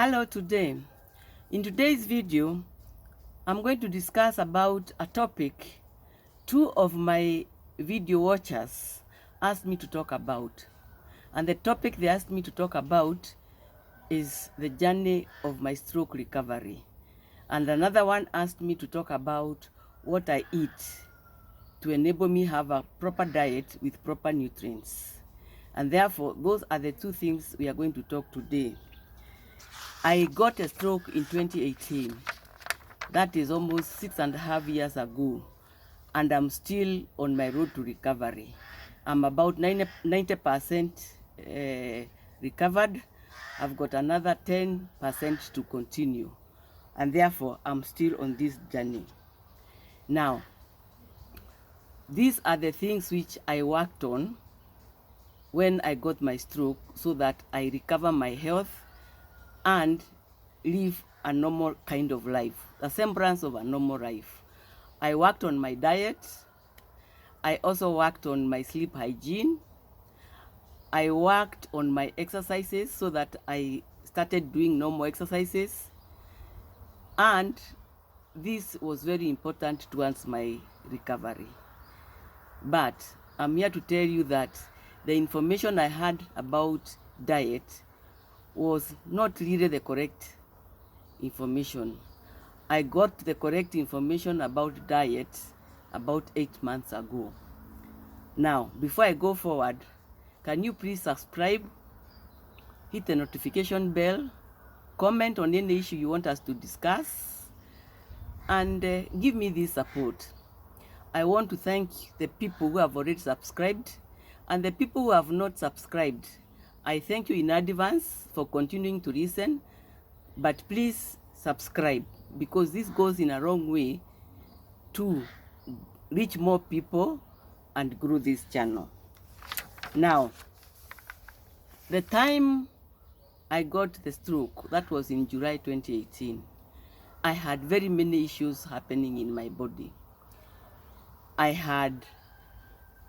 Hello today. In today's video, I'm going to discuss about a topic two of my video watchers asked me to talk about. And the topic they asked me to talk about is the journey of my stroke recovery. And another one asked me to talk about what I eat to enable me have a proper diet with proper nutrients. And therefore, those are the two things we are going to talk today. I got a stroke in 2018. That is almost 6.5 years ago. And I'm still on my road to recovery. I'm about 90% recovered. I've got another 10% to continue. And therefore, I'm still on this journey. Now, these are the things which I worked on when I got my stroke so that I recover my health and live a normal kind of life, a semblance of a normal life. I worked on my diet. I also worked on my sleep hygiene. I worked on my exercises so that I started doing normal exercises. And this was very important towards my recovery. But I'm here to tell you that the information I had about diet was not really the correct information. I got the correct information about diet about 8 months ago. Now, before I go forward, can you please subscribe, hit the notification bell, comment on any issue you want us to discuss, and give me this support. I want to thank the people who have already subscribed, and the people who have not subscribed. I thank you in advance for continuing to listen, but please subscribe because this goes in a long way to reach more people and grow this channel. Now, the time I got the stroke, that was in July 2018, I had very many issues happening in my body. I had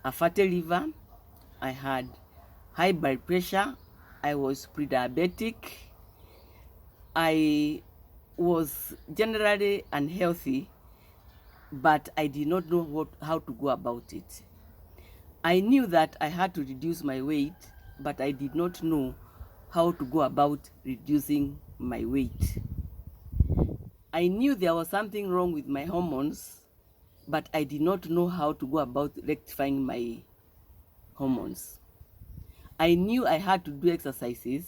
a fatty liver, I had high blood pressure, I was pre-diabetic, I was generally unhealthy, but I did not know how to go about it. I knew that I had to reduce my weight, but I did not know how to go about reducing my weight. I knew there was something wrong with my hormones, but I did not know how to go about rectifying my hormones. I knew I had to do exercises,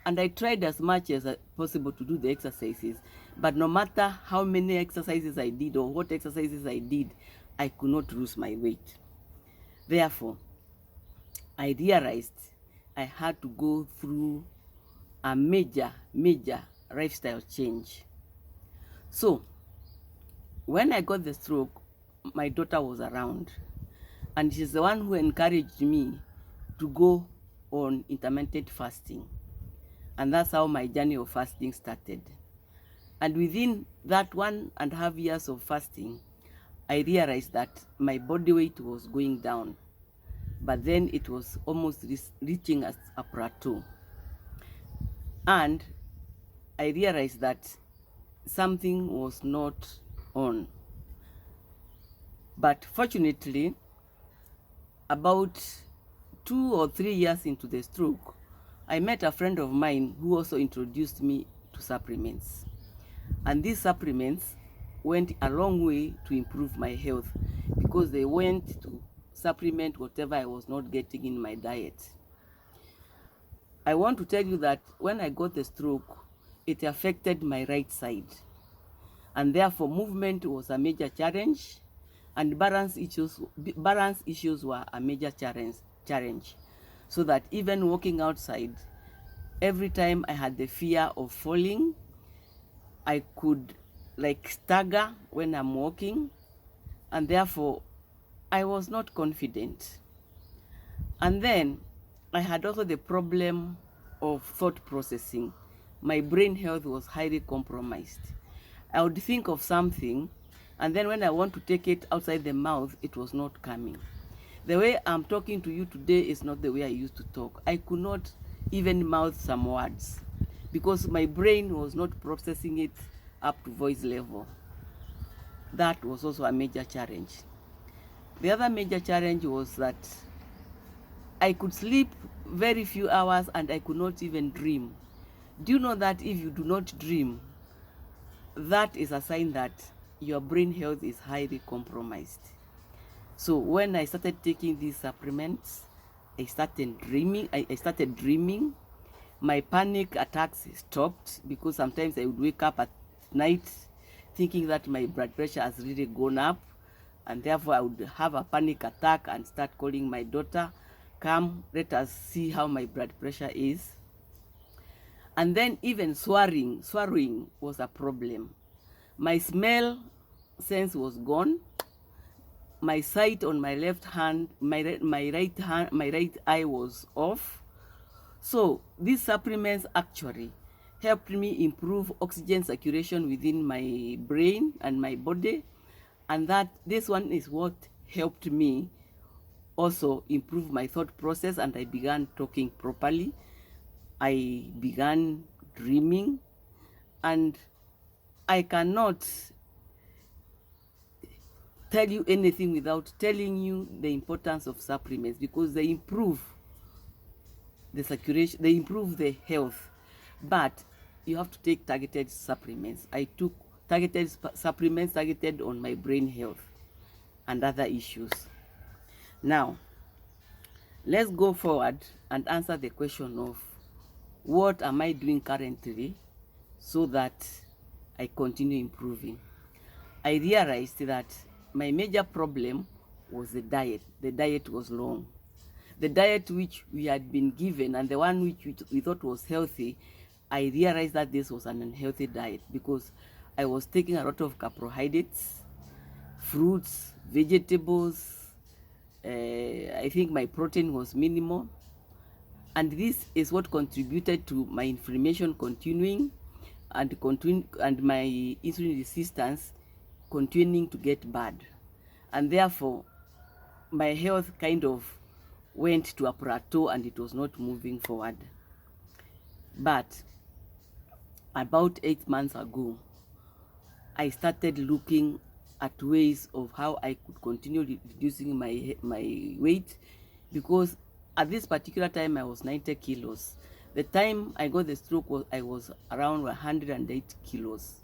and I tried as much as possible to do the exercises, but no matter how many exercises I did or what exercises I did, I could not lose my weight. Therefore, I realized I had to go through a major lifestyle change. So, when I got the stroke, my daughter was around, and she's the one who encouraged me to go on intermittent fasting. And that's how my journey of fasting started. And within that 1.5 years of fasting, I realized that my body weight was going down, but then it was almost reaching a plateau. And I realized that something was not on. But fortunately, about 2 or 3 years into the stroke, I met a friend of mine who also introduced me to supplements. And these supplements went a long way to improve my health because they went to supplement whatever I was not getting in my diet. I want to tell you that when I got the stroke, it affected my right side. And therefore, movement was a major challenge, and balance issues were a major challenge. So that even walking outside, every time I had the fear of falling, I could like stagger when I'm walking, and therefore I was not confident. And then I had also the problem of thought processing. My brain health was highly compromised. I would think of something, and then when I want to take it outside the mouth, it was not coming. The way I'm talking to you today is not the way I used to talk. I could not even mouth some words because my brain was not processing it up to voice level. That was also a major challenge. The other major challenge was that I could sleep very few hours and I could not even dream. Do you know that if you do not dream, that is a sign that your brain health is highly compromised? So when I started taking these supplements, I started dreaming. My panic attacks stopped, because sometimes I would wake up at night thinking that my blood pressure has really gone up, and therefore I would have a panic attack and start calling my daughter, come, let us see how my blood pressure is. And then even swallowing was a problem. My smell sense was gone. My sight on my left hand, my right eye was off. So these supplements actually helped me improve oxygen circulation within my brain and my body, and that this one is what helped me also improve my thought process, and I began talking properly. I began dreaming, and I cannot tell you anything without telling you the importance of supplements, because they improve the circulation, they improve the health, but you have to take targeted supplements. I took targeted supplements targeted on my brain health and other issues. Now, let's go forward and answer the question of what am I doing currently so that I continue improving. I realized that my major problem was the diet. The diet was wrong. The diet which we had been given and the one which we thought was healthy, I realized that this was an unhealthy diet, because I was taking a lot of carbohydrates, fruits, vegetables. I think my protein was minimal. And this is what contributed to my inflammation continuing and my insulin resistance continuing to get bad. And therefore, my health kind of went to a plateau and it was not moving forward. But about 8 months ago, I started looking at ways of how I could continue reducing my weight, because at this particular time I was 90 kilos. The time I got the stroke I was around 108 kilos.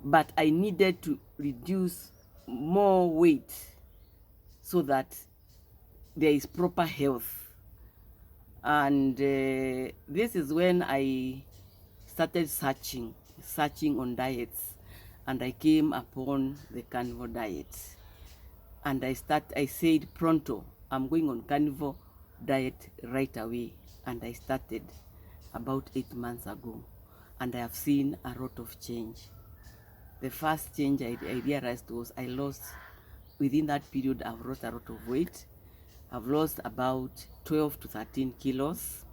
But I needed to reduce more weight so that there is proper health. And this is when I started searching on diets, and I came upon the carnivore diet. And I said, pronto, I'm going on carnivore diet right away. And I started about 8 months ago, and I have seen a lot of change. The first change I realized was I lost, within that period, I've lost a lot of weight. I've lost about 12 to 13 kilos.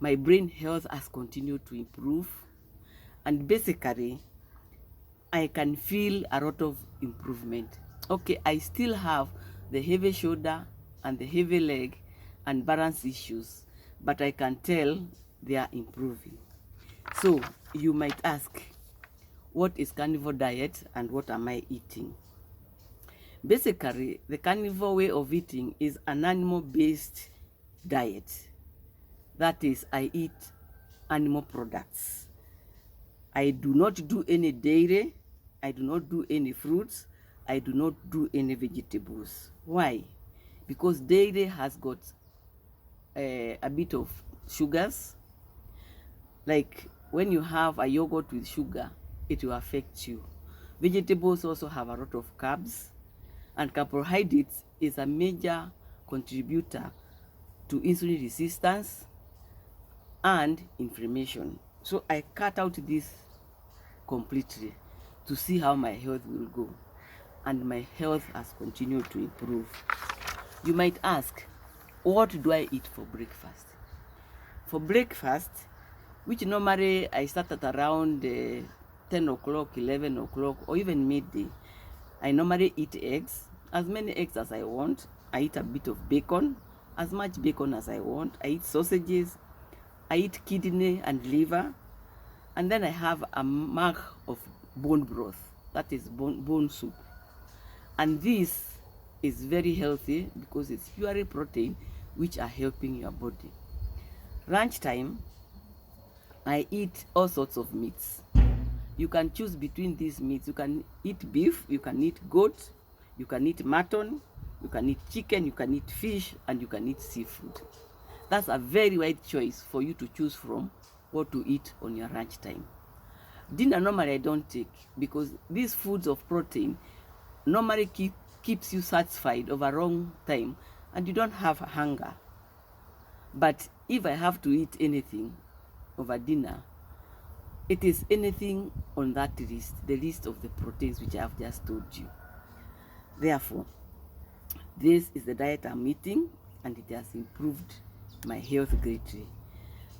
My brain health has continued to improve. And basically, I can feel a lot of improvement. Okay, I still have the heavy shoulder and the heavy leg and balance issues, but I can tell they are improving. So you might ask, what is carnivore diet and what am I eating? Basically, the carnivore way of eating is an animal-based diet. That is, I eat animal products. I do not do any dairy. I do not do any fruits. I do not do any vegetables. Why? Because dairy has got a bit of sugars. Like when you have a yogurt with sugar, it will affect you. Vegetables also have a lot of carbs, and carbohydrates is a major contributor to insulin resistance and inflammation. So I cut out this completely to see how my health will go, and my health has continued to improve. You might ask, what do I eat for breakfast? For breakfast, which normally I start at around 10 o'clock, 11 o'clock, or even midday, I normally eat eggs, as many eggs as I want. I eat a bit of bacon, as much bacon as I want. I eat sausages. I eat kidney and liver. And then I have a mug of bone broth, that is bone soup. And this is very healthy because it's purely protein which are helping your body. Lunchtime, I eat all sorts of meats. You can choose between these meats. You can eat beef, you can eat goat, you can eat mutton, you can eat chicken, you can eat fish, and you can eat seafood. That's a very wide choice for you to choose from what to eat on your lunch time. Dinner normally I don't take because these foods of protein normally keeps you satisfied over a long time and you don't have hunger. But if I have to eat anything over dinner, it is anything on that list, the list of the proteins which I have just told you. Therefore, this is the diet I'm eating and it has improved my health greatly.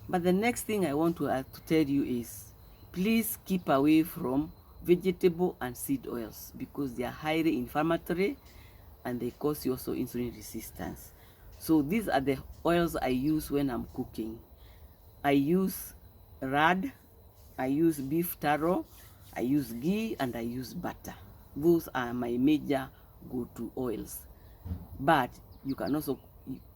But the next thing I want to tell you is, please keep away from vegetable and seed oils because they are highly inflammatory and they cause you also insulin resistance. So these are the oils I use when I'm cooking. I use rad, I use beef tallow, I use ghee, and I use butter. Those are my major go-to oils. But you can also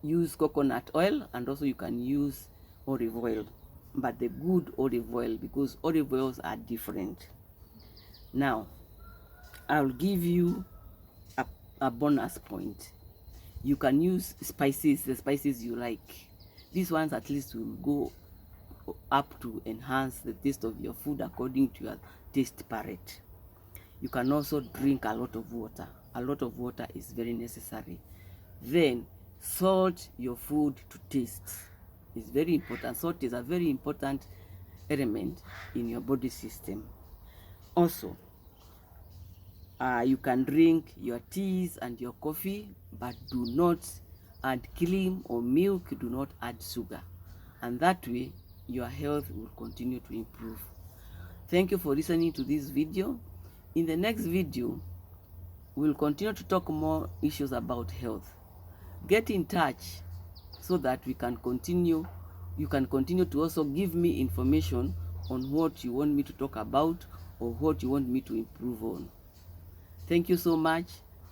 use coconut oil and also you can use olive oil. But the good olive oil, because olive oils are different. Now, I'll give you a bonus point. You can use spices, the spices you like. These ones at least will go up to enhance the taste of your food according to your taste palette. You can also drink a lot of water. A lot of water is very necessary. Then salt your food to taste. It's very important. Salt is a very important element in your body system. Also, you can drink your teas and your coffee, but do not add cream or milk. Do not add sugar, and that way your health will continue to improve. Thank you for listening to this video. In the next video, we'll continue to talk more issues about health. Get in touch so that we can continue. You can continue to also give me information on what you want me to talk about or what you want me to improve on. Thank you so much,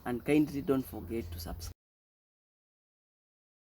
and kindly don't forget to subscribe.